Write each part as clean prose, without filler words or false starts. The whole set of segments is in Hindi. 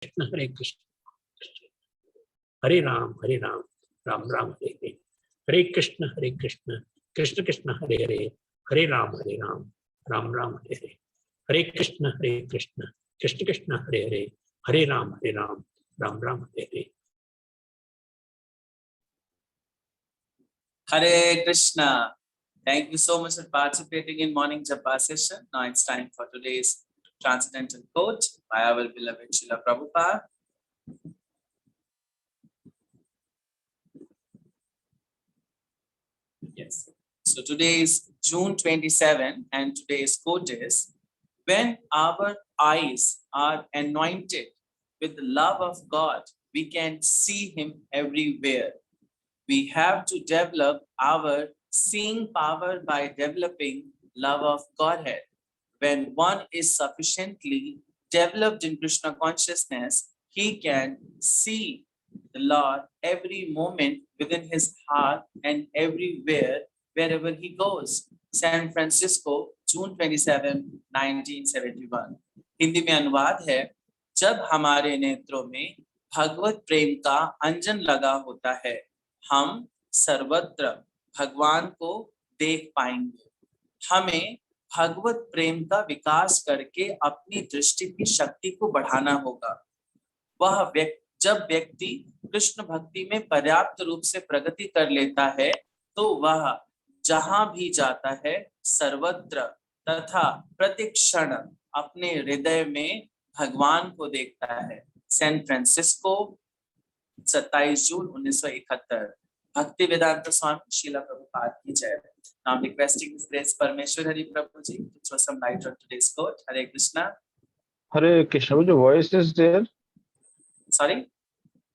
Krishna Hare Krishna Hare Ram Ram Ram Hare Krishna Krishna Krishna Hare Hare Hare Ram Ram Ram Hare Krishna Krishna Krishna Hare Ram Ram Ram Hare Hare Krishna. Thank you so much for participating in morning japa session. Now it's time for today's transcendental quote by our beloved Srila Prabhupada. Yes. So today is June 27 and today's quote is, when our eyes are anointed with the love of God, we can see Him everywhere. We have to develop our seeing power by developing love of Godhead. When one is sufficiently developed in Krishna consciousness, he can see the Lord every moment within his heart and everywhere, wherever he goes. San Francisco, June 27, 1971. Hindi में अनुवाद है, जब हमारे नेत्रों में भगवत प्रेम का अंजन लगा होता है, हम सर्वत्र भगवान को देख पाएंगे। हमें भगवत प्रेम का विकास करके अपनी दृष्टि की शक्ति को बढ़ाना होगा। जब व्यक्ति कृष्ण भक्ति में पर्याप्त रूप से प्रगति कर लेता है, तो वह जहां भी जाता है सर्वत्र तथा प्रतिक्षण अपने हृदय में भगवान को देखता है। सैन फ्रांसिस्को, 27 जून 1971। भक्ति वेदांत स्वामी श्रीला प्रभुपाद की जय। Now requesting His Grace Parmeshwar Hari Prabhuji to throw some light on today's quote. Hare Krishna. Hare Krishna. Your voice is there. Sorry.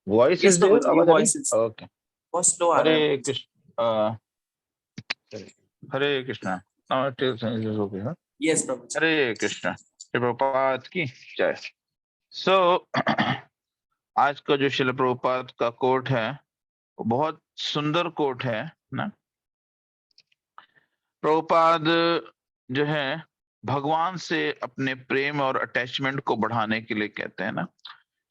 Voice Yes, is there. Prabhuji, your voice is. Okay. बहुत slow आ रहा है। Hare Krishna. Hare Krishna. Now it is okay, huh? Yes, Prabhuji. Hare Krishna. Prabhupada की जय। So आज का जो श्रील प्रभुपाद का कोट है वो बहुत सुंदर कोट है ना। प्रभुपाद जो है भगवान से अपने प्रेम और अटैचमेंट को बढ़ाने के लिए कहते हैं ना।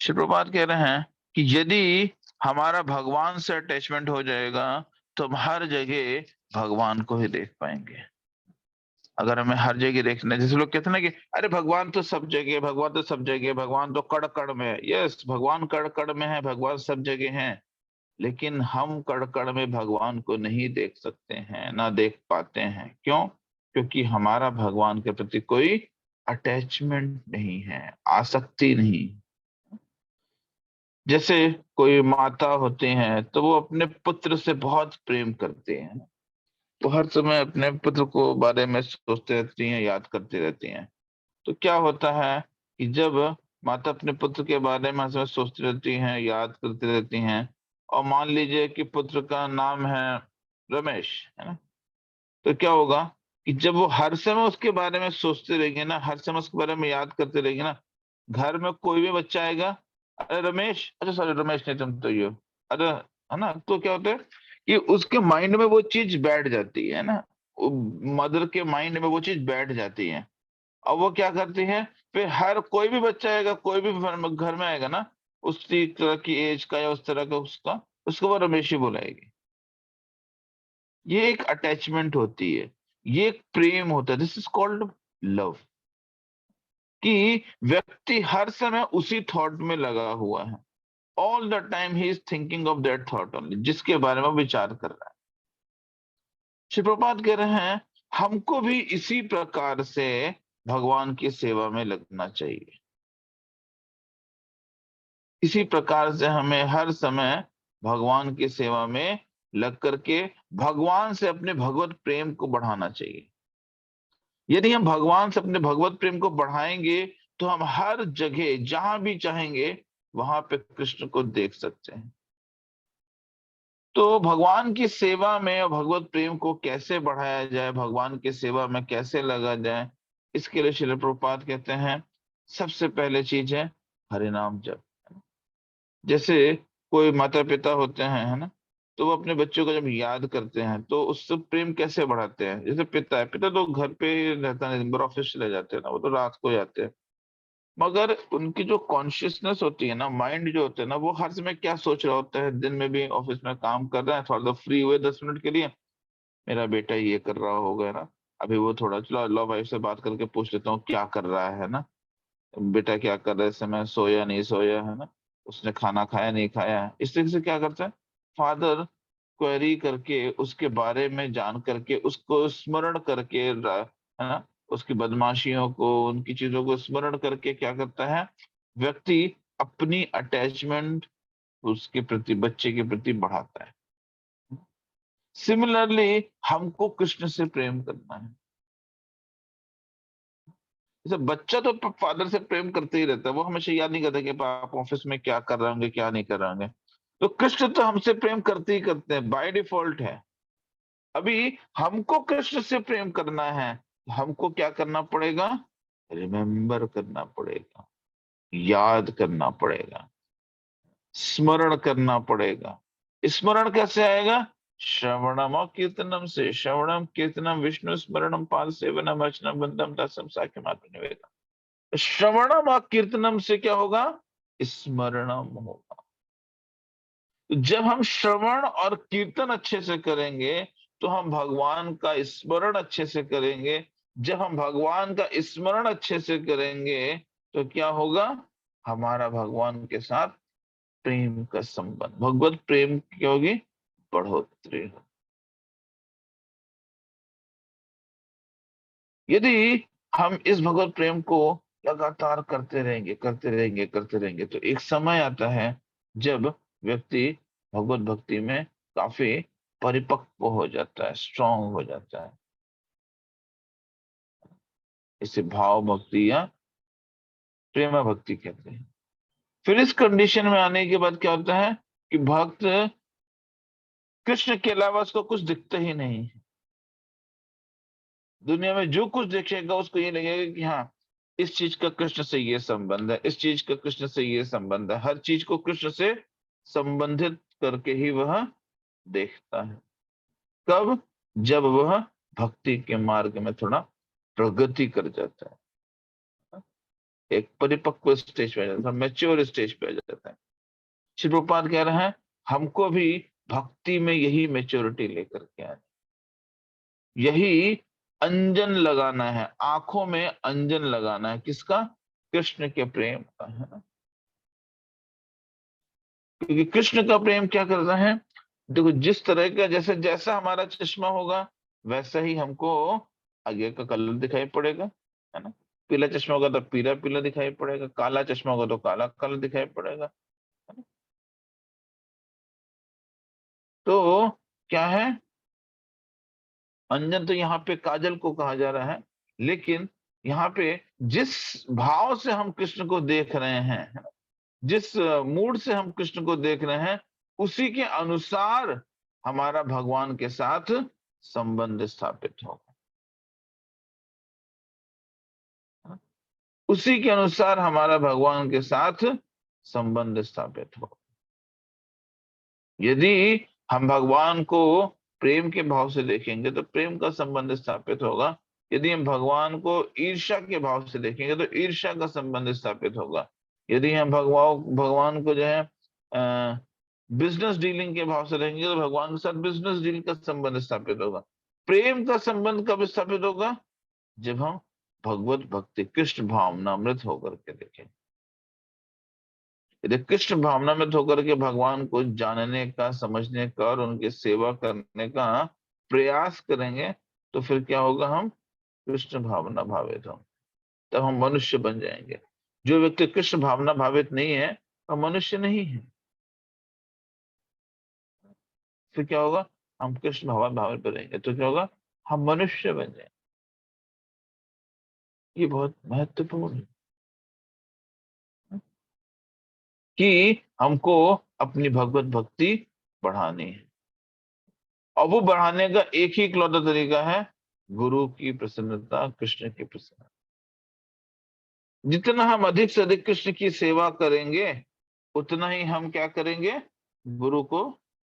श्री प्रभुपाद कह रहे हैं कि यदि हमारा भगवान से अटैचमेंट हो जाएगा तो हम हर जगह भगवान को ही देख पाएंगे। अगर हमें हर जगह देखना, जैसे लोग कहते हैं ना कि अरे भगवान तो सब जगह, भगवान तो सब जगह, भगवान तो कड़ कड़ में है। यस, भगवान कड़ कड़ में है, भगवान सब जगह है, लेकिन हम कड़ कड़ में भगवान को नहीं देख सकते हैं, ना देख पाते हैं। क्यों? क्योंकि हमारा भगवान के प्रति कोई अटैचमेंट नहीं है, आसक्ति नहीं। जैसे कोई माता होती हैं तो वो अपने पुत्र से बहुत प्रेम करते हैं, तो हर समय अपने पुत्र को बारे में सोचते रहती हैं, याद करती रहती हैं। तो क्या होता है कि जब माता अपने पुत्र के बारे में हर समय सोचती रहती हैं, याद करती रहती हैं, और मान लीजिए कि पुत्र का नाम है रमेश, है ना, तो क्या होगा कि जब वो हर समय उसके बारे में सोचते रहेंगे ना, हर समय उसके बारे में याद करते रहेंगे ना, घर में कोई भी बच्चा आएगा, अरे रमेश, अच्छा सॉरी रमेश नहीं, तुम तो ये हो, अरे, है ना, तो क्या होता है कि उसके माइंड में वो चीज बैठ जाती है ना, मदर के माइंड में वो चीज बैठ जाती है। और वो क्या करती है, फिर हर कोई भी बच्चा आएगा, कोई भी घर में आएगा ना, उसी तरह की एज का या उस तरह का उसको वो रमेश ही बुलाएगी। ये एक अटैचमेंट होती है, ये एक प्रेम होता है। This is called love. कि व्यक्ति हर समय उसी थॉट में लगा हुआ है, all the time he is thinking of that thought only, जिसके बारे में विचार कर रहा है। श्री प्रभुपाद कह रहे हैं हमको भी इसी प्रकार से भगवान की सेवा में लगना चाहिए। इसी प्रकार से हमें हर समय भगवान की सेवा में लग करके भगवान से अपने भगवत प्रेम को बढ़ाना चाहिए। यदि हम भगवान से अपने भगवत प्रेम को बढ़ाएंगे तो हम हर जगह जहां भी चाहेंगे वहां पे कृष्ण को देख सकते हैं। तो भगवान की सेवा में और भगवत प्रेम को कैसे बढ़ाया जाए, भगवान की सेवा में कैसे लगा जाए, इसके लिए श्रील प्रभुपाद कहते हैं सबसे पहले चीज है हरि नाम जप। जैसे कोई माता पिता होते हैं, है ना, तो वो अपने बच्चों को जब याद करते हैं तो उससे प्रेम कैसे बढ़ाते हैं। जैसे पिता है, पिता तो घर पे ही रहता नहीं, दिन भर ऑफिस चले जाते हैं ना, वो तो रात को जाते हैं, मगर उनकी जो कॉन्शियसनेस होती है ना, माइंड जो होता है ना, वो हर समय क्या सोच रहा होता है, दिन में भी ऑफिस में काम कर रहे हैं, थोड़ा सा फ्री हुए 10 मिनट के लिए, मेरा बेटा ये कर रहा होगा ना, अभी वो थोड़ा चलो लो वाइफ से बात करके पूछ लेता हूँ क्या कर रहा है ना, बेटा क्या कर रहा है इस समय, सोया नहीं सोया है ना, उसने खाना खाया नहीं खाया। इस तरीके से क्या करता है फादर, क्वेरी करके उसके बारे में जान करके उसको स्मरण करके है ना, उसकी बदमाशियों को, उनकी चीजों को स्मरण करके क्या करता है व्यक्ति, अपनी अटैचमेंट उसके प्रति, बच्चे के प्रति बढ़ाता है। सिमिलरली हमको कृष्ण से प्रेम करना है। जैसे बच्चा तो फादर से प्रेम करते ही रहता है, वो हमेशा याद नहीं करता कि आप ऑफिस में क्या कर रहे होंगे क्या नहीं कर रहे होंगे। तो कृष्ण तो हमसे प्रेम करते ही करते हैं, बाय डिफॉल्ट है। अभी हमको कृष्ण से प्रेम करना है, हमको क्या करना पड़ेगा, रिमेम्बर करना पड़ेगा, याद करना पड़ेगा, स्मरण करना पड़ेगा। स्मरण कैसे आएगा, श्रवणम और कीर्तनम से। श्रवणम कीर्तनम विष्णु स्मरणम पाद सेवनम अर्चनम बंदम दसम साख्यम आत्मनिवेदनम। श्रवणम और कीर्तनम से क्या होगा, स्मरणम होगा। तो जब हम श्रवण और कीर्तन अच्छे से करेंगे तो हम भगवान का स्मरण अच्छे से करेंगे। जब हम भगवान का स्मरण अच्छे से करेंगे तो क्या होगा, हमारा भगवान के साथ प्रेम का संबंध, भगवत प्रेम की होगी बढ़ोतरी होगी। यदि हम इस भगवत प्रेम को लगातार करते रहेंगे करते रहेंगे करते रहेंगे तो एक समय आता है जब व्यक्ति भगवत भक्ति में काफी परिपक्व हो जाता है, स्ट्रांग हो जाता है। इसे भाव भक्ति या प्रेम भक्ति कहते हैं। फिर इस कंडीशन में आने के बाद क्या होता है कि भक्त कृष्ण के अलावा उसको कुछ दिखता ही नहीं है। दुनिया में जो कुछ देखेगा उसको ये लगेगा कि हाँ, इस चीज का कृष्ण से ये संबंध है, इस चीज का कृष्ण से ये संबंध है। हर चीज को कृष्ण से संबंधित करके ही वह देखता है। कब, जब वह भक्ति के मार्ग में थोड़ा प्रगति कर जाता है, एक परिपक्व स्टेज पे आ जाता है, मैच्योर स्टेज पे आ जाता है। श्री प्रभुपाद कह रहे हैं हमको भी भक्ति में यही मैच्योरिटी लेकर के आए, यही अंजन लगाना है, आंखों में अंजन लगाना है। किसका, कृष्ण के प्रेम का, है ना। क्योंकि कृष्ण का प्रेम क्या करता है, देखो जिस तरह का, जैसे जैसा हमारा चश्मा होगा वैसा ही हमको आगे का कलर दिखाई पड़ेगा, है ना। पीला चश्मा होगा तो पीला पीला दिखाई पड़ेगा, काला चश्मा होगा तो काला कलर दिखाई पड़ेगा, है ना? तो क्या है, अंजन तो यहाँ पे काजल को कहा जा रहा है, लेकिन यहाँ पे जिस भाव से हम कृष्ण को देख रहे हैं, है ना? जिस मूड से हम कृष्ण को देख रहे हैं उसी के अनुसार हमारा भगवान के साथ संबंध स्थापित होगा, है ना? उसी के अनुसार हमारा भगवान के साथ संबंध स्थापित होगा। यदि हम भगवान को प्रेम के भाव से देखेंगे तो प्रेम का संबंध स्थापित होगा। यदि हम भगवान को ईर्ष्या के भाव से देखेंगे तो ईर्ष्या का संबंध स्थापित होगा। यदि हम भगवान भगवान को जो है बिजनेस डीलिंग के भाव से देखेंगे तो भगवान के साथ बिजनेस डील का संबंध स्थापित होगा। प्रेम का संबंध कब स्थापित होगा, जब हम भगवत भक्ति कृष्ण भावनामृत होकर के देखें। यदि कृष्ण भावना में होकर के भगवान को जानने का, समझने का और उनकी सेवा करने का प्रयास करेंगे तो फिर क्या होगा, हम कृष्ण भावना भावित होंगे, तब हम मनुष्य बन जाएंगे। जो व्यक्ति कृष्ण भावना भावित नहीं है वह मनुष्य नहीं है। फिर क्या होगा, हम कृष्ण भावना भावित बनेंगे तो क्या होगा, हम मनुष्य बन जाएंगे। ये बहुत महत्वपूर्ण है कि हमको अपनी भगवत भक्ति बढ़ानी है। और वो बढ़ाने का एक ही इकलौता तरीका है, गुरु की प्रसन्नता, कृष्ण की प्रसन्नता। जितना हम अधिक से अधिक कृष्ण की सेवा करेंगे उतना ही हम क्या करेंगे, गुरु को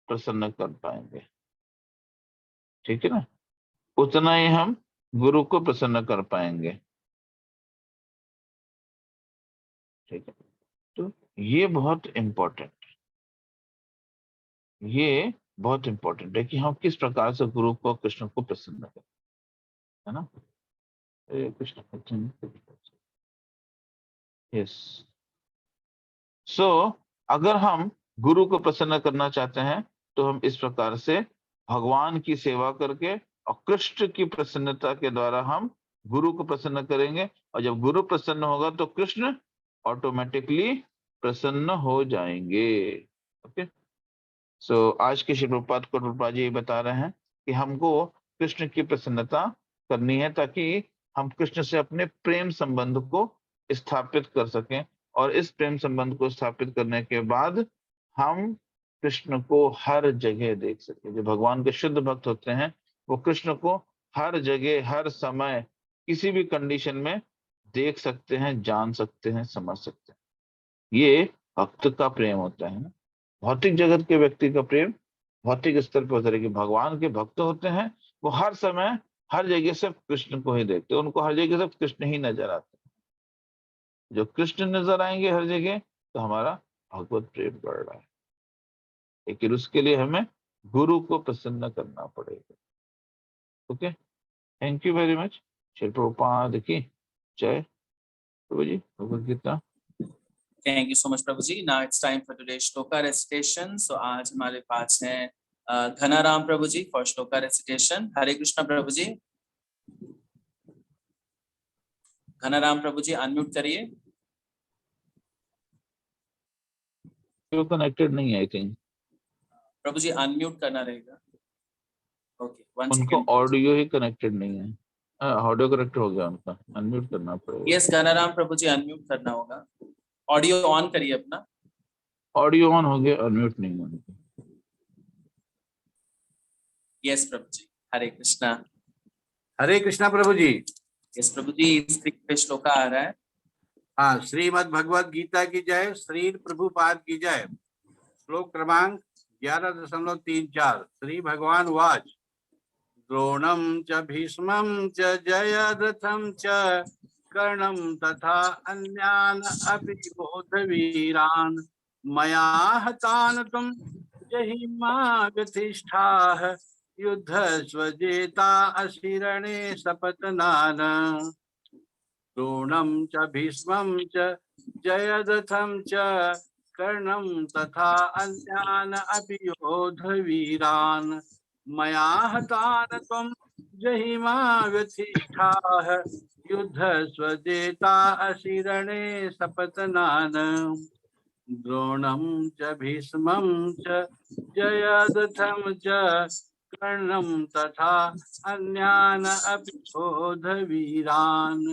प्रसन्न कर पाएंगे, ठीक है ना। उतना ही हम गुरु को प्रसन्न कर पाएंगे। ठीक है, तो ये बहुत इम्पोर्टेंट है कि हम किस प्रकार से गुरु को, कृष्ण को प्रसन्न करें, है ना। हरे कृष्ण। यस, सो अगर हम गुरु को प्रसन्न करना चाहते हैं तो हम इस प्रकार से भगवान की सेवा करके और कृष्ण की प्रसन्नता के द्वारा हम गुरु को प्रसन्न करेंगे, और जब गुरु प्रसन्न होगा तो कृष्ण ऑटोमेटिकली प्रसन्न हो जाएंगे। ओके, सो आज के श्री प्रभुपाद को प्रभुपाद जी ये बता रहे हैं कि हमको कृष्ण की प्रसन्नता करनी है ताकि हम कृष्ण से अपने प्रेम संबंध को स्थापित कर सकें, और इस प्रेम संबंध को स्थापित करने के बाद हम कृष्ण को हर जगह देख सकें। जो भगवान के शुद्ध भक्त होते हैं वो कृष्ण को हर जगह, हर समय, किसी भी कंडीशन में देख सकते हैं, जान सकते हैं, समझ सकते हैं। ये भक्त का प्रेम होता है ना। भौतिक जगत के व्यक्ति का प्रेम भौतिक स्तर पर होता है, कि भगवान के भक्त होते हैं वो हर समय हर जगह सिर्फ कृष्ण को ही देखते हैं, उनको हर जगह सिर्फ कृष्ण ही नजर आते हैं। जो कृष्ण नजर आएंगे हर जगह तो हमारा भगवत प्रेम बढ़ रहा है, लेकिन उसके लिए हमें गुरु को प्रसन्न करना पड़ेगा। Okay, thank you very much. Shri Prabhupada की जय। प्रभु जी Bhagavad Gita. Thank you so much, Prabhuji. Now it's time for today's shloka recitation. So आज हमारे पास है घनाराम प्रभुजी for shloka recitation. Hare Krishna Prabhuji. Ghanaram Prabhuji unmute करिए। जो कनेक्टेड नहीं है आई थिंक, प्रभुजी अनम्यूट करना रहेगा। ओके, वन उनको सेकंड। ऑडियो ही कनेक्टेड नहीं है। ऑडियो कनेक्ट हो गया उनका, अनम्यूट करना पड़ेगा। यस घनाराम प्रभुजी अनम्यूट करना होगा। ऑडियो ऑन करिए अपना। ऑडियो ऑन हो गया, अनम्यूट नहीं होगा। यस प्रभुजी, हरे कृष्णा। हरे कृष्णा प्रभु जी। यस प्रभुजी, स्क्रीन पे श्लोका आ रहा है। हाँ, श्रीमद् भगवद गीता की जय, श्री प्रभुपाद की जय। श्लोक क्रमांक 11.34। श्री भगवान वाच द्रोणम च भीष्मं च जयद्रथं च कर्णं तथा अन्यान् अपि बोधवीरान् मया हतान् त्वं जहिमा गतिष्ठाः युद्ध स्वजेता अशिरणे सपत्नान्। द्रोणं च भीष्मं च जयद्रथं च कर्णं तथा अन्यान् अपि योधवीरान् मया हतान् त्वं जहिमा व्यथिष्ठाः युद्ध स्वजेता अशिरणे सपत्नान्। द्रोणं च भीष्मं च जयद्रथं च कर्णं तथा अन्यान् अपि योधवीरान्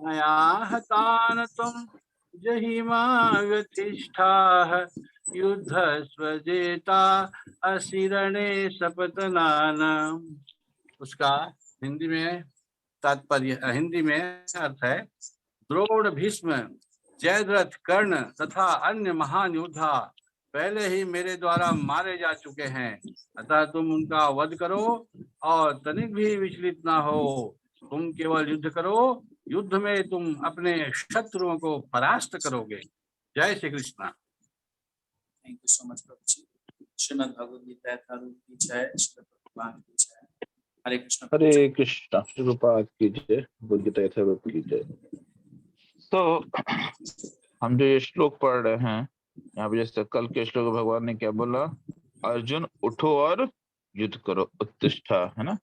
मया हतान् त्वं जहिमा व्यथिष्ठाः युद्ध स्वजेता अशिरणे सपत्नान्। उसका हिंदी में तात्पर्य, हिंदी में अर्थ है, द्रोण, भीष्म, जयद्रथ, कर्ण तथा अन्य महान योद्धा पहले ही मेरे द्वारा मारे जा चुके हैं, अतः तुम उनका वध करो और तनिक भी विचलित ना हो। तुम केवल युद्ध करो, युद्ध में तुम अपने शत्रुओं को परास्त करोगे। जय Shri Krishna. Thank you so much प्रभुजी। श्रीमद् भगवद गीता यथारूप की जय, श्री प्रभुपाद की जय। हरे कृष्ण। हरे कृष्णा। श्री प्रभुपाद की जय, भगवद गीता यथारूप की जय। तो हम जो ये श्लोक पढ़ रहे हैं यहाँ पे, जैसे कल के श्लोक भगवान ने क्या बोला, अर्जुन उठो और युद्ध करो, उत्तिष्ठा, है ना।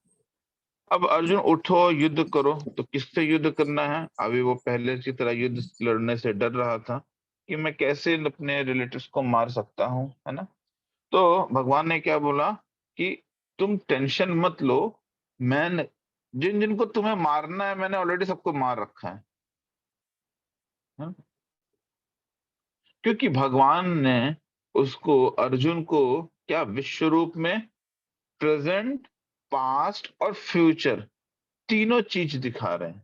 अब अर्जुन उठो युद्ध करो, तो किससे युद्ध करना है। अभी वो पहले की तरह युद्ध लड़ने से डर रहा था कि मैं कैसे अपने रिलेटिव्स को मार सकता हूँ, है ना। तो भगवान ने क्या बोला कि तुम टेंशन मत लो, मैं जिन जिनको तुम्हें मारना है मैंने ऑलरेडी सबको मार रखा है। क्योंकि भगवान ने उसको, अर्जुन को क्या, विश्व रूप में प्रेजेंट, पास्ट और फ्यूचर तीनों चीज दिखा रहे हैं।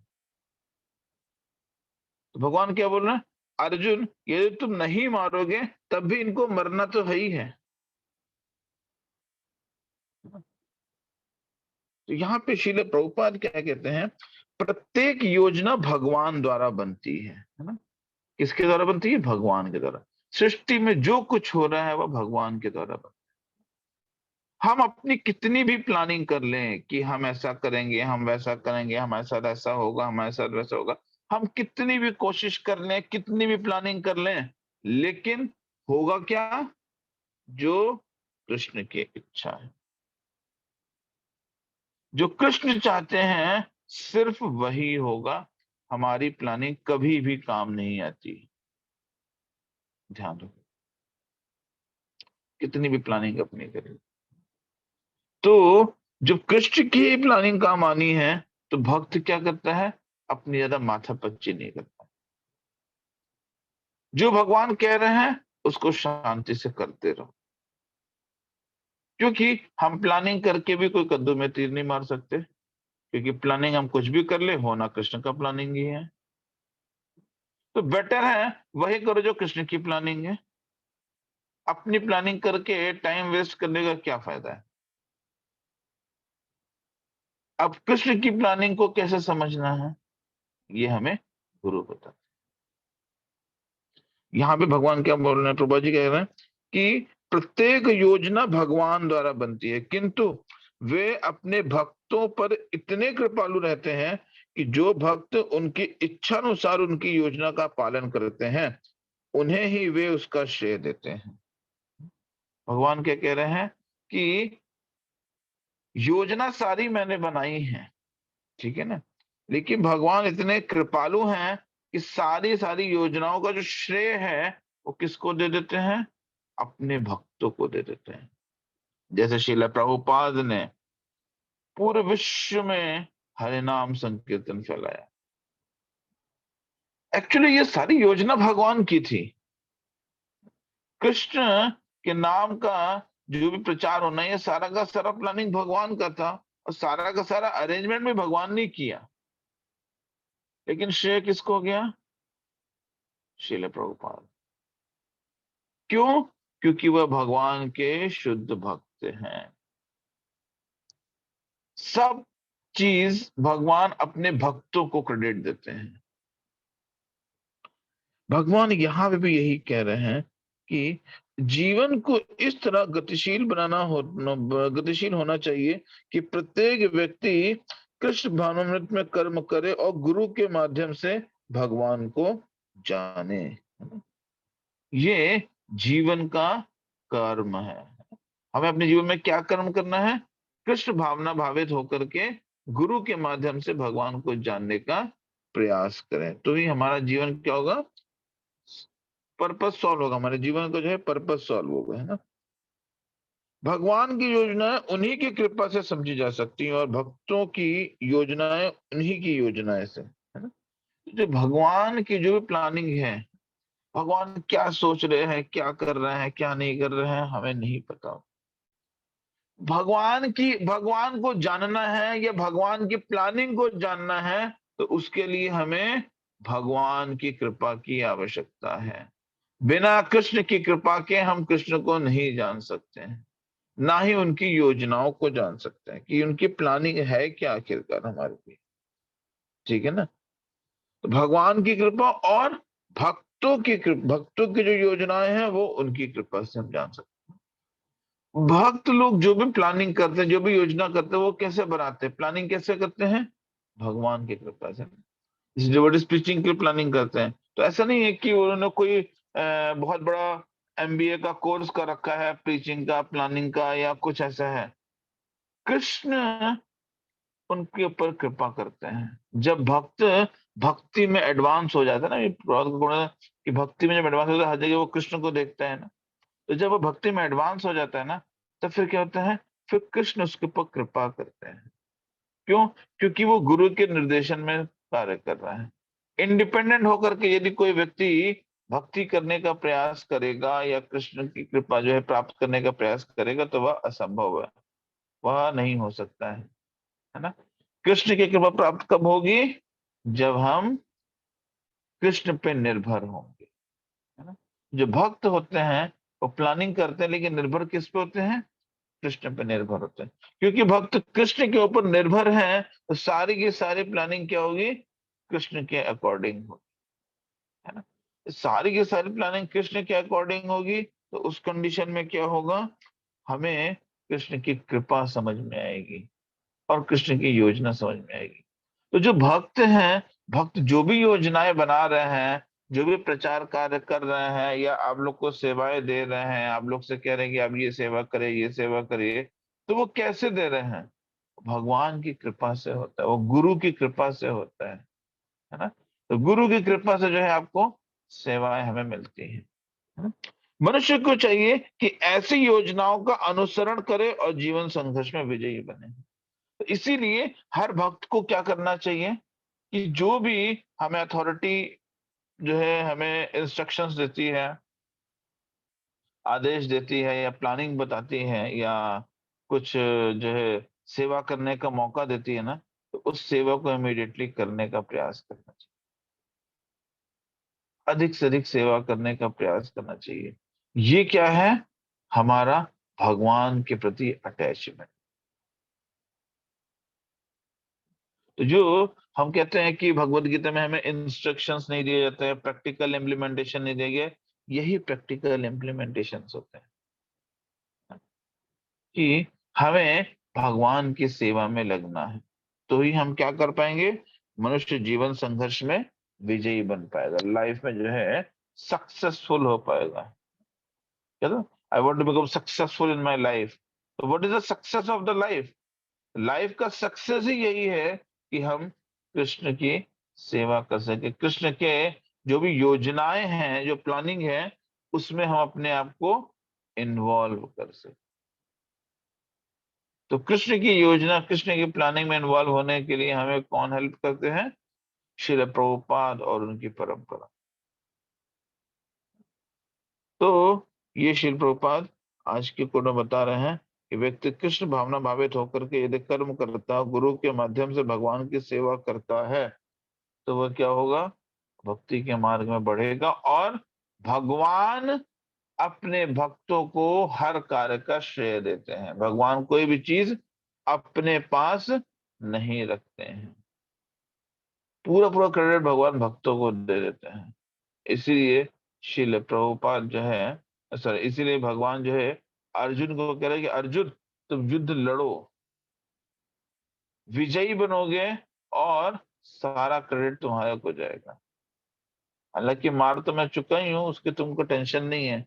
तो भगवान क्या बोल रहे हैं, अर्जुन यदि तुम नहीं मारोगे तब भी इनको मरना तो है ही है। तो यहाँ पे श्रील प्रभुपाद क्या कहते हैं, प्रत्येक योजना भगवान द्वारा बनती है ना। किसके द्वारा बनती है? भगवान के द्वारा। सृष्टि में जो कुछ हो रहा है वह भगवान के द्वारा बनता है। हम अपनी कितनी भी प्लानिंग कर लें कि हम ऐसा करेंगे, हम वैसा करेंगे, हमारे साथ ऐसा होगा, हमारे साथ वैसा होगा, हम कितनी भी कोशिश कर लें, कितनी भी प्लानिंग कर लें, लेकिन होगा क्या? जो कृष्ण की इच्छा है, जो कृष्ण चाहते हैं, सिर्फ वही होगा। हमारी प्लानिंग कभी भी काम नहीं आती। ध्यान रखो, कितनी भी प्लानिंग अपनी करें, तो जब कृष्ण की प्लानिंग काम आनी है, तो भक्त क्या करता है? अपनी ज्यादा माथापच्ची नहीं करता। जो भगवान कह रहे हैं उसको शांति से करते रहो, क्योंकि हम प्लानिंग करके भी कोई कद्दू में तीर नहीं मार सकते, क्योंकि प्लानिंग हम कुछ भी कर ले, होना कृष्ण का प्लानिंग ही है। तो बेटर है वही करो जो कृष्ण की प्लानिंग है। अपनी प्लानिंग करके टाइम वेस्ट करने का क्या फायदा है? अब कृष्ण की प्लानिंग को कैसे समझना है, ये हमें गुरु बताते हैं। यहाँ पे भगवान क्या बोल रहे हैं? प्रभा जी कह रहे हैं कि प्रत्येक योजना भगवान द्वारा बनती है, किंतु वे अपने भक्तों पर इतने कृपालु रहते हैं कि जो भक्त उनकी इच्छा अनुसार उनकी योजना का पालन करते हैं, उन्हें ही वे उसका श्रेय देते हैं। भगवान क्या कह रहे हैं कि योजना सारी मैंने बनाई है, ठीक है ना, लेकिन भगवान इतने कृपालु हैं कि सारी सारी योजनाओं का जो श्रेय है वो किसको दे देते हैं? अपने भक्तों को दे देते हैं। जैसे श्रील प्रभुपाद ने पूरे विश्व में हरि नाम संकीर्तन फैलाया। एक्चुअली ये सारी योजना भगवान की थी। कृष्ण के नाम का जो भी प्रचार होना, ये सारा का सारा प्लानिंग भगवान का था, और सारा का सारा अरेंजमेंट भी भगवान ने किया, लेकिन श्रेय किसको गया? श्रील प्रभुपाद। क्यों? क्योंकि वह भगवान के शुद्ध भक्त हैं। सब चीज भगवान अपने भक्तों को क्रेडिट देते हैं। भगवान यहाँ पे भी यही कह रहे हैं कि जीवन को इस तरह गतिशील होना चाहिए कि प्रत्येक व्यक्ति कृष्ण भावनामृत में कर्म करे और गुरु के माध्यम से भगवान को जाने। ये जीवन का कर्म है। हमें अपने जीवन में क्या कर्म करना है? कृष्ण भावना भावित होकर के गुरु के माध्यम से भगवान को जानने का प्रयास करें, तो ही हमारा जीवन क्या होगा? पर्पस सॉल्व होगा। हमारे जीवन का जो है पर्पस सॉल्व होगा, है ना। भगवान की योजनाएं उन्हीं की कृपा से समझी जा सकती हैं, और भक्तों की योजनाएं उन्हीं की योजनाएं से, है ना। जो भगवान की जो भी प्लानिंग है, भगवान क्या सोच रहे हैं, क्या कर रहे हैं, क्या नहीं कर रहे हैं, हमें नहीं पता। भगवान को जानना है या भगवान की प्लानिंग को जानना है, तो उसके लिए हमें भगवान की कृपा की आवश्यकता है। बिना कृष्ण की कृपा के हम कृष्ण को नहीं जान सकते हैं, ना ही उनकी योजनाओं को जान सकते हैं कि उनकी प्लानिंग है क्या आखिरकार हमारे लिए, ठीक है ना। तो भगवान की कृपा और भक्तों की जो योजनाएं हैं वो उनकी कृपा से हम जान सकते हैं। भक्त लोग जो भी प्लानिंग करते हैं, जो भी योजना करते हैं, वो कैसे बनाते हैं, प्लानिंग कैसे करते हैं? भगवान की कृपा से। डिवोटी स्पीचिंग की प्लानिंग करते हैं, तो ऐसा नहीं है कि उन्होंने कोई बहुत बड़ा एमबीए का कोर्स कर रखा है प्रीचिंग का, प्लानिंग का, या कुछ ऐसा है। कृष्ण उनके ऊपर कृपा करते हैं। जब भक्त भक्ति में एडवांस हो जाता है ना, ये प्रहलाद का गुण है कि भक्ति में जब एडवांस होता है, हर जगह वो कृष्ण को देखता है ना। तो जब वो भक्ति में एडवांस हो जाता है ना, तो फिर क्या होता है? फिर कृष्ण उसके ऊपर कृपा करते हैं। क्यों? क्योंकि वो गुरु के निर्देशन में कार्य कर रहा है। इंडिपेंडेंट होकर के यदि कोई व्यक्ति भक्ति करने का प्रयास करेगा या कृष्ण की कृपा जो है प्राप्त करने का प्रयास करेगा, तो वह असंभव है, वह नहीं हो सकता है ना। कृष्ण की कृपा प्राप्त कब होगी? जब हम कृष्ण पे निर्भर होंगे, है ना। जो भक्त होते हैं वो प्लानिंग करते हैं, लेकिन निर्भर किस पे होते हैं? कृष्ण पे निर्भर होते हैं। क्योंकि भक्त कृष्ण के ऊपर निर्भर हैं, तो सारी की सारी प्लानिंग क्या होगी? कृष्ण के अकॉर्डिंग होगी, है ना। सारी की सारी प्लानिंग कृष्ण के अकॉर्डिंग होगी, तो उस कंडीशन में क्या होगा, हमें कृष्ण की कृपा समझ में आएगी और कृष्ण की योजना समझ में आएगी। तो जो भक्त हैं, भक्त जो भी योजनाएं बना रहे हैं, जो भी प्रचार कार्य कर रहे हैं, या आप लोग को सेवाएं दे रहे हैं, आप लोग से कह रहे हैं कि आप ये सेवा करें, ये सेवा करिए, तो वो कैसे दे रहे हैं? भगवान की कृपा से होता है, वो गुरु की कृपा से होता है ना। तो गुरु की कृपा से जो है आपको सेवाएं हमें मिलती हैं, है ना? मनुष्य को चाहिए कि ऐसी योजनाओं का अनुसरण करे और जीवन संघर्ष में विजयी बने। तो इसीलिए हर भक्त को क्या करना चाहिए कि जो भी हमें अथॉरिटी जो है हमें इंस्ट्रक्शंस देती है, आदेश देती है, या प्लानिंग बताती है, या कुछ जो है सेवा करने का मौका देती है ना, तो उस सेवा को इमीडिएटली करने का प्रयास करना चाहिए, अधिक से अधिक सेवा करने का प्रयास करना चाहिए। ये क्या है? हमारा भगवान के प्रति अटैचमेंट। तो जो हम कहते हैं कि भगवत गीता में हमें इंस्ट्रक्शंस नहीं दिए जाते हैं, प्रैक्टिकल इम्प्लीमेंटेशन नहीं दिए गए, यही प्रैक्टिकल इम्प्लीमेंटेशन होते हैं कि हमें भगवान की सेवा में लगना है, तो ही हम क्या कर पाएंगे, मनुष्य जीवन संघर्ष में विजयी बन पाएगा, लाइफ में जो है सक्सेसफुल हो पाएगा। क्या I want to become successful in my life. तो what is the success of the life? Life का सक्सेस ही यही है कि हम कृष्ण की सेवा कर सके, कृष्ण के जो भी योजनाएं हैं, जो प्लानिंग है, उसमें हम अपने आप को इन्वॉल्व कर सके। तो कृष्ण की योजना, कृष्ण की प्लानिंग में इन्वॉल्व होने के लिए हमें कौन हेल्प करते हैं? श्रील प्रभुपाद और उनकी परंपरा। तो ये श्रील प्रभुपाद आज के कोड में बता रहे हैं कि व्यक्ति कृष्ण भावना भावित होकर के यदि कर्म करता, गुरु के माध्यम से भगवान की सेवा करता है, तो वह क्या होगा? भक्ति के मार्ग में बढ़ेगा, और भगवान अपने भक्तों को हर कार्य का श्रेय देते हैं। भगवान कोई भी चीज अपने पास नहीं रखते हैं, पूरा पूरा क्रेडिट भगवान भक्तों को दे देते हैं। इसीलिए श्रील प्रभुपाद जो है, सॉरी, इसीलिए भगवान जो है अर्जुन को कह रहे हैं कि अर्जुन, तुम युद्ध लड़ो, विजयी बनोगे, और सारा क्रेडिट तुम्हारा हो जाएगा। हालांकि मार तो मैं चुका ही हूं, उसकी तुमको टेंशन नहीं है,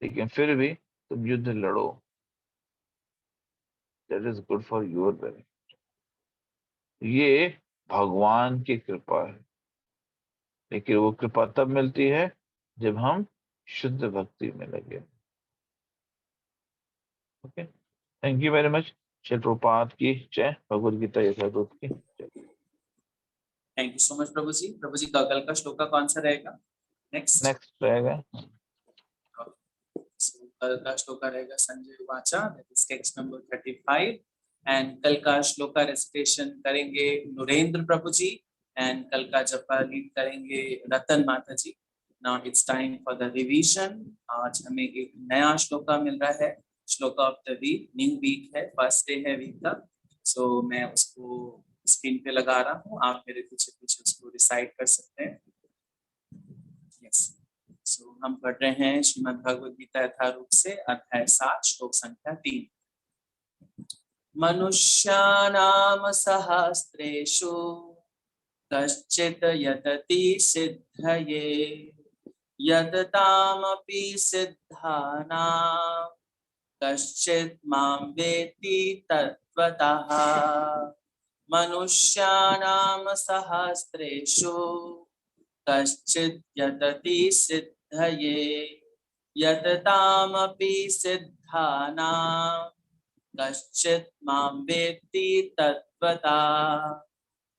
लेकिन फिर भी तुम युद्ध लड़ो, that is good for your benefit. ये भगवान की कृपा है, लेकिन वो कृपा तब मिलती है जब हम शुद्ध भक्ति में लगे। Okay, thank you very much. Shri Prabhupada की जय, भगवद गीता यथारूप की जय। थैंक यू सो मच प्रभु जी। प्रभु जी का कल का श्लोक का कौन सा रहेगा नेक्स्ट? नेक्स्ट रहेगा कल का श्लोक रहेगा संजय वाचा, that is text number 35, and कल का श्लोक का रेसिटेशन करेंगे नरेंद्र प्रभु जी, एंड कल का जपा लीड करेंगे Ratan Mata ji. Now it's time for the revision. आज हमें एक नया श्लोक मिल रहा है, श्लोक of the week, new week है, फर्स्ट डे है वीक का। सो मैं उसको स्क्रीन पे लगा रहा हूँ, आप मेरे पीछे पीछे उसको रिसाइट कर सकते हैं। यस, सो हम पढ़ रहे हैं श्रीमद् भगवद गीता यथारूप से अध्याय 7 श्लोक संख्या 3। मनुष्याणाम सहस्रेषु कश्चित् यतति सिद्धये यततामपि सिद्धानां कश्चित् मां वेत्ति तत्त्वतः। मनुष्याणाम सहस्रेषु कश्चित् यतति सिद्धये यततामपि सिद्धानां कश्चित् मां वेत्ति तत्त्वतः।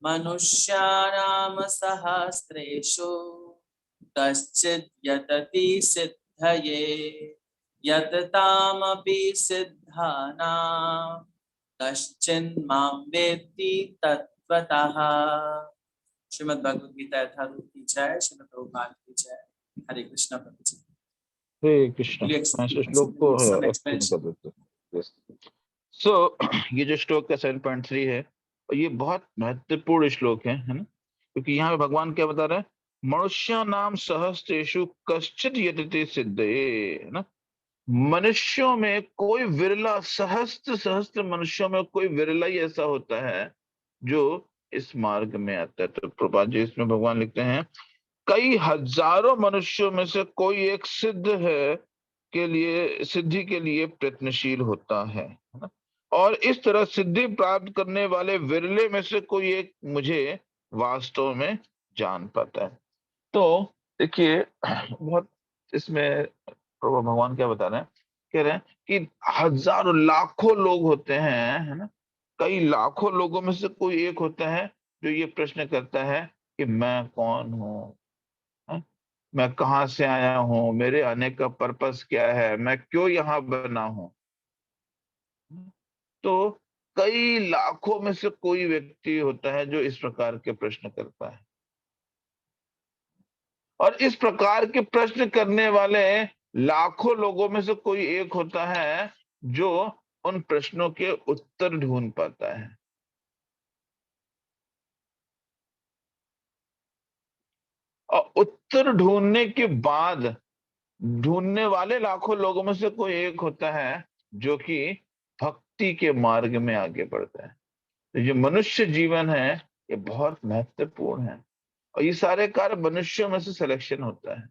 मनुष्याणाम सहस्रेषु कश्चित् यतति सिद्धये यततामपि सिद्धानां कश्चिन् मां वेत्ति तत्त्वतः। श्रीमद् भगवद गीता यथारूप की जय, श्रीमद् प्रभुपाद की जय। हरे कृष्णा प्रभु जी। हरे कृष्ण। मैं इस श्लोक को एक्सप्लेन कर देता हूँ। सो ये जो श्लोक का 7.3 है, और ये बहुत महत्वपूर्ण श्लोक है ना, क्योंकि यहाँ पे भगवान क्या बता रहे हैं? मनुष्य नाम सहस्तेषु कश्चित यतते सिद्धये, है ना। मनुष्यों में कोई विरला, सहस्त्र सहस्त्र मनुष्यों में कोई विरला ही ऐसा होता है जो इस मार्ग में आता है। तो प्रभुपाद जी इसमें भगवान लिखते हैं, कई हजारों मनुष्यों में से कोई एक सिद्ध है के लिए, सिद्धि के लिए प्रयत्नशील होता है ना? और इस तरह सिद्धि प्राप्त करने वाले विरले में से कोई एक मुझे वास्तव में जान पाता है। तो देखिए बहुत इसमें प्रभु भगवान क्या बता रहे हैं, कह रहे हैं कि हजारों लाखों लोग होते हैं, है ना। कई लाखों लोगों में से कोई एक होता है जो ये प्रश्न करता है कि मैं कौन हूँ, है? मैं कहाँ से आया हूँ, मेरे आने का पर्पस क्या है, मैं क्यों यहाँ बना हूँ। तो कई लाखों में से कोई व्यक्ति होता है जो इस प्रकार के प्रश्न करता है, और इस प्रकार के प्रश्न करने वाले लाखों लोगों में से कोई एक होता है जो उन प्रश्नों के उत्तर ढूंढ पाता है। और उत्तर ढूंढने के बाद ढूंढने वाले लाखों लोगों में से कोई एक होता है जो कि भक्ति के मार्ग में आगे बढ़ता है। तो ये मनुष्य जीवन है, ये बहुत महत्वपूर्ण है, और ये सारे कार्य मनुष्यों में से सिलेक्शन होता है।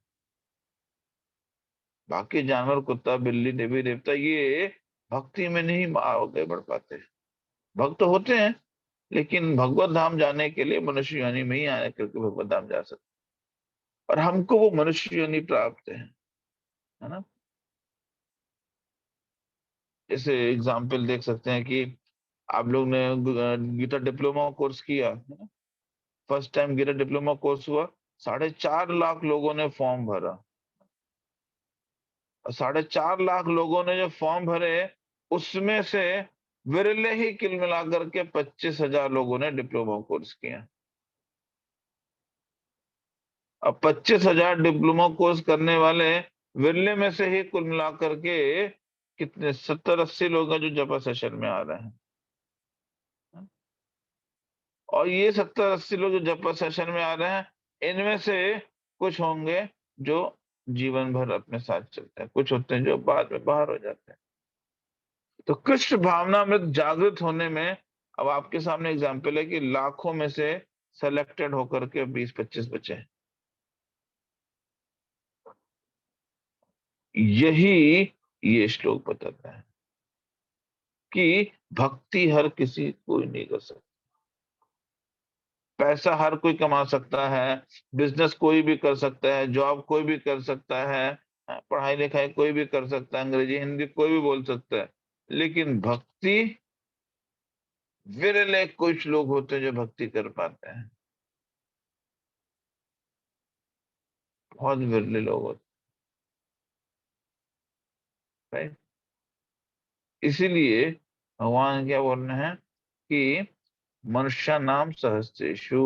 बाकी जानवर, कुत्ता, बिल्ली, देवी देवता, ये भक्ति में नहीं आगे बढ़ पाते। भक्त होते हैं लेकिन भगवत धाम जाने के लिए मनुष्य योनि में ही आने करके भगवत धाम जा सकते, और हमको वो मनुष्य योनि प्राप्त है ना। जैसे एग्जाम्पल देख सकते हैं कि आप लोग ने गीता डिप्लोमा कोर्स किया है ना। First time Gita diploma course हुआ, 4.5 लाख लोगों ने फॉर्म भरा, और 4.5 लाख लोगों ने जो फॉर्म भरे उसमें से विरले ही किल मिलाकर के 25,000 लोगों ने डिप्लोमा कोर्स किया। अब 25,000 डिप्लोमा कोर्स करने वाले विरले में से ही कुल मिलाकर के कितने 70-80 लोग हैं जो जपा सेशन में आ रहे हैं। और ये 70-80 लोग जो जपा सेशन में आ रहे हैं, इनमें से कुछ होंगे जो जीवन भर अपने साथ चलते हैं, कुछ होते हैं जो बाद में बाहर हो जाते हैं। तो कृष्ण भावना में जागृत होने में, अब आपके सामने एग्जाम्पल है कि लाखों में से सेलेक्टेड होकर के 20-25 बचे। यही ये श्लोक बताता है कि भक्ति हर किसी कोई नहीं कर सकता। पैसा हर कोई कमा सकता है, बिजनेस कोई भी कर सकता है, जॉब कोई भी कर सकता है, पढ़ाई लिखाई कोई भी कर सकता है, अंग्रेजी हिंदी कोई भी बोल सकता है, लेकिन भक्ति विरले कुछ लोग होते हैं जो भक्ति कर पाते हैं, बहुत विरले लोग होते हैं। right? इसीलिए भगवान क्या बोल रहे हैं कि मनुष्य नाम सहस्रेषु,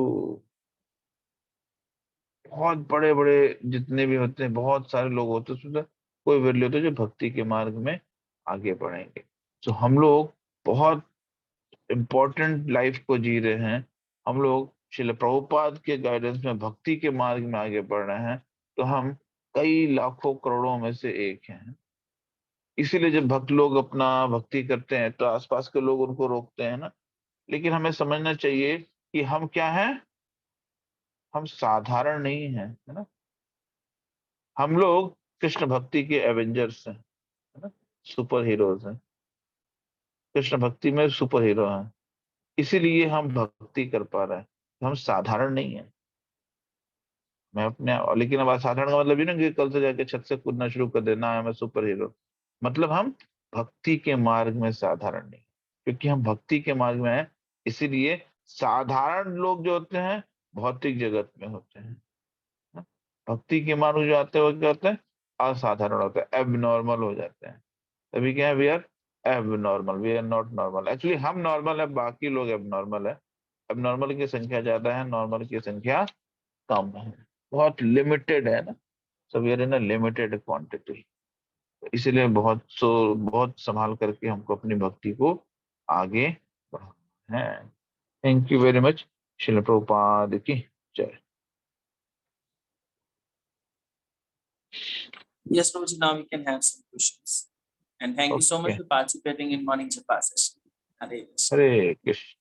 बहुत बड़े बड़े जितने भी होते हैं, बहुत सारे लोग होते हैं, उसमें से कोई विरले होते हैं जो भक्ति के मार्ग में आगे बढ़ेंगे। तो हम लोग बहुत इंपॉर्टेंट लाइफ को जी रहे हैं, हम लोग श्रील प्रभुपाद के गाइडेंस में भक्ति के मार्ग में आगे बढ़ रहे हैं, तो हम कई लाखों करोड़ों में से एक हैं। इसीलिए जब भक्त लोग अपना भक्ति करते हैं तो आसपास के लोग उनको रोकते हैं ना, लेकिन हमें समझना चाहिए कि हम क्या हैं, हम साधारण नहीं हैं, है ना। हम लोग कृष्ण भक्ति के एवेंजर्स हैं, है ना, सुपर हीरोज हैं, कृष्ण भक्ति में सुपर हीरो हैं, इसीलिए हम भक्ति कर पा रहे हैं। हम साधारण नहीं है। मैं अपने, लेकिन अब साधारण का मतलब ये ना कि कल से जाके छत से कूदना शुरू कर देना है मैं सुपर हीरो, मतलब हम भक्ति के मार्ग में साधारण नहीं, क्योंकि हम भक्ति के मार्ग में हैं। इसीलिए साधारण लोग जो होते हैं भौतिक जगत में होते हैं, ना? भक्ति के मार्ग जो आते हैं वो क्या होते हैं, असाधारण होते हैं, एबनॉर्मल हो जाते हैं। तभी क्या है, we are abnormal, we are not normal. Actually हम नॉर्मल है, बाकी लोग एबनॉर्मल है। एबनॉर्मल की संख्या ज्यादा है, नॉर्मल की संख्या कम है, बहुत लिमिटेड है ना। सब ये ना लिमिटेड क्वांटिटी, इसीलिए बहुत संभाल करके हमको अपनी भक्ति को आगे बढ़ाना है। Thank you very much. Srila Prabhupada की जय। Yes, Prabhuji, now we can have some questions. And thank you so much Okay. for participating in morning japa session. Hare Krishna. Hare Krishna.